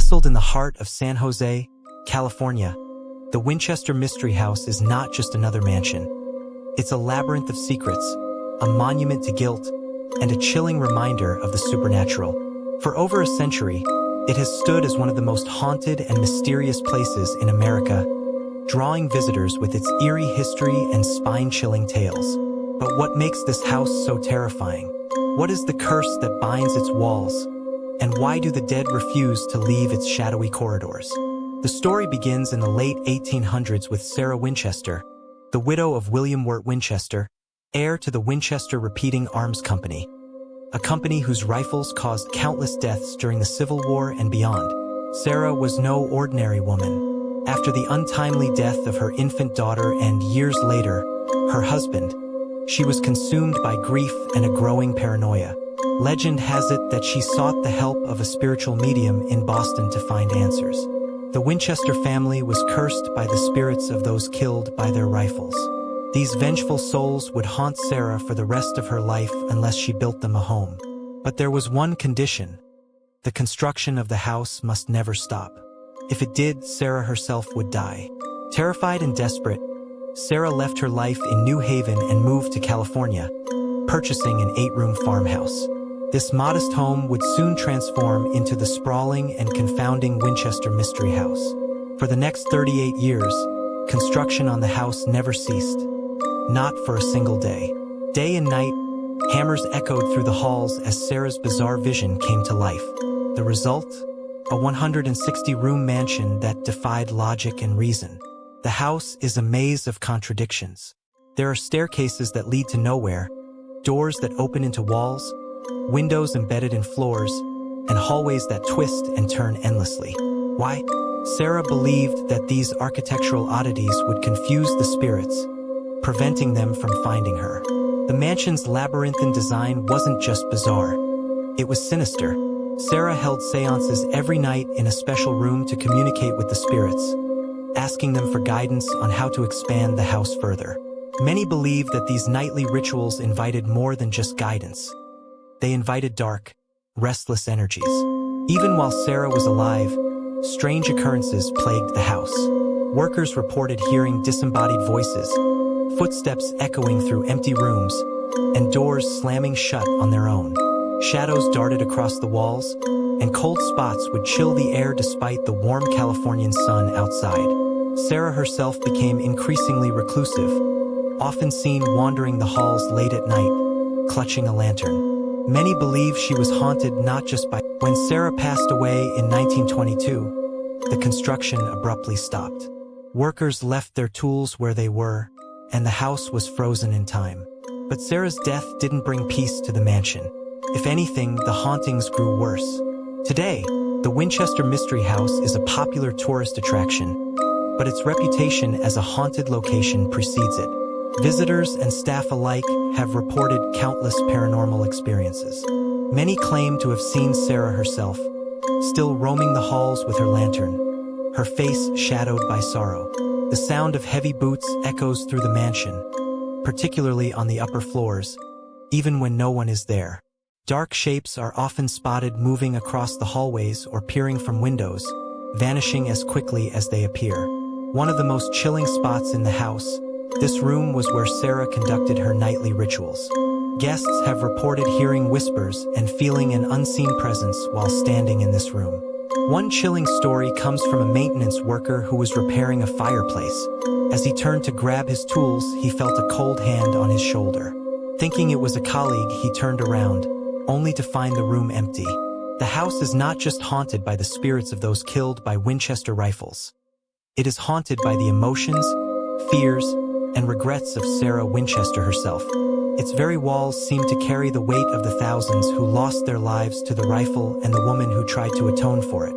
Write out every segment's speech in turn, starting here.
Nestled in the heart of San Jose, California, the Winchester Mystery House is not just another mansion. It's a labyrinth of secrets, a monument to guilt, and a chilling reminder of the supernatural. For over a century, it has stood as one of the most haunted and mysterious places in America, drawing visitors with its eerie history and spine-chilling tales. But what makes this house so terrifying? What is the curse that binds its walls? And why do the dead refuse to leave its shadowy corridors? The story begins in the late 1800s with Sarah Winchester, the widow of William Wirt Winchester, heir to the Winchester Repeating Arms Company, a company whose rifles caused countless deaths during the Civil War and beyond. Sarah was no ordinary woman. After the untimely death of her infant daughter and, years later, her husband, she was consumed by grief and a growing paranoia. Legend has it that she sought the help of a spiritual medium in Boston to find answers. The Winchester family was cursed by the spirits of those killed by their rifles. These vengeful souls would haunt Sarah for the rest of her life unless she built them a home. But there was one condition. The construction of the house must never stop. If it did, Sarah herself would die. Terrified and desperate, Sarah left her life in New Haven and moved to California, purchasing an 8-room farmhouse. This modest home would soon transform into the sprawling and confounding Winchester Mystery House. For the next 38 years, construction on the house never ceased. Not for a single day. Day and night, hammers echoed through the halls as Sarah's bizarre vision came to life. The result? A 160-room mansion that defied logic and reason. The house is a maze of contradictions. There are staircases that lead to nowhere, doors that open into walls, windows embedded in floors, and hallways that twist and turn endlessly. Why? Sarah believed that these architectural oddities would confuse the spirits, preventing them from finding her. The mansion's labyrinthine design wasn't just bizarre. It was sinister. Sarah held seances every night in a special room to communicate with the spirits, asking them for guidance on how to expand the house further. Many believed that these nightly rituals invited more than just guidance. They invited dark, restless energies. Even while Sarah was alive, strange occurrences plagued the house. Workers reported hearing disembodied voices, footsteps echoing through empty rooms, and doors slamming shut on their own. Shadows darted across the walls, and cold spots would chill the air despite the warm Californian sun outside. Sarah herself became increasingly reclusive, often seen wandering the halls late at night, clutching a lantern. Many believe she was haunted not just by... When Sarah passed away in 1922, the construction abruptly stopped. Workers left their tools where they were, and the house was frozen in time. But Sarah's death didn't bring peace to the mansion. If anything, the hauntings grew worse. Today, the Winchester Mystery House is a popular tourist attraction, but its reputation as a haunted location precedes it. Visitors and staff alike have reported countless paranormal experiences. Many claim to have seen Sarah herself, still roaming the halls with her lantern, her face shadowed by sorrow. The sound of heavy boots echoes through the mansion, particularly on the upper floors, even when no one is there. Dark shapes are often spotted moving across the hallways or peering from windows, vanishing as quickly as they appear. One of the most chilling spots in the house, this room was where Sarah conducted her nightly rituals. Guests have reported hearing whispers and feeling an unseen presence while standing in this room. One chilling story comes from a maintenance worker who was repairing a fireplace. As he turned to grab his tools, he felt a cold hand on his shoulder. Thinking it was a colleague, he turned around, only to find the room empty. The house is not just haunted by the spirits of those killed by Winchester rifles. It is haunted by the emotions, fears, and regrets of Sarah Winchester herself. Its very walls seem to carry the weight of the thousands who lost their lives to the rifle and the woman who tried to atone for it.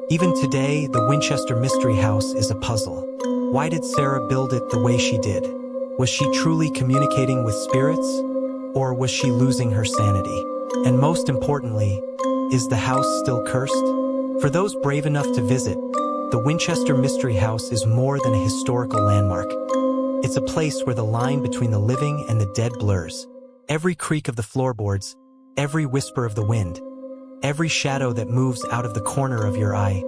Even today, the Winchester Mystery House is a puzzle. Why did Sarah build it the way she did? Was she truly communicating with spirits? Or was she losing her sanity? And most importantly, is the house still cursed? For those brave enough to visit, the Winchester Mystery House is more than a historical landmark. It's a place where the line between the living and the dead blurs. Every creak of the floorboards, every whisper of the wind, every shadow that moves out of the corner of your eye,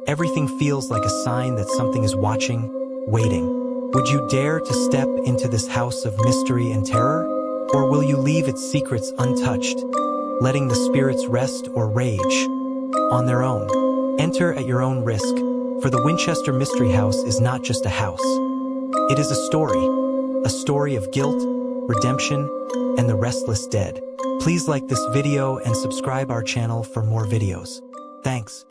Everything feels like a sign that something is watching, waiting. Would you dare to step into this house of mystery and terror? Or will you leave its secrets untouched, letting the spirits rest or rage on their own? Enter at your own risk, for the Winchester Mystery House is not just a house. It is a story of guilt, redemption, and the restless dead. Please like this video and subscribe our channel for more videos. Thanks.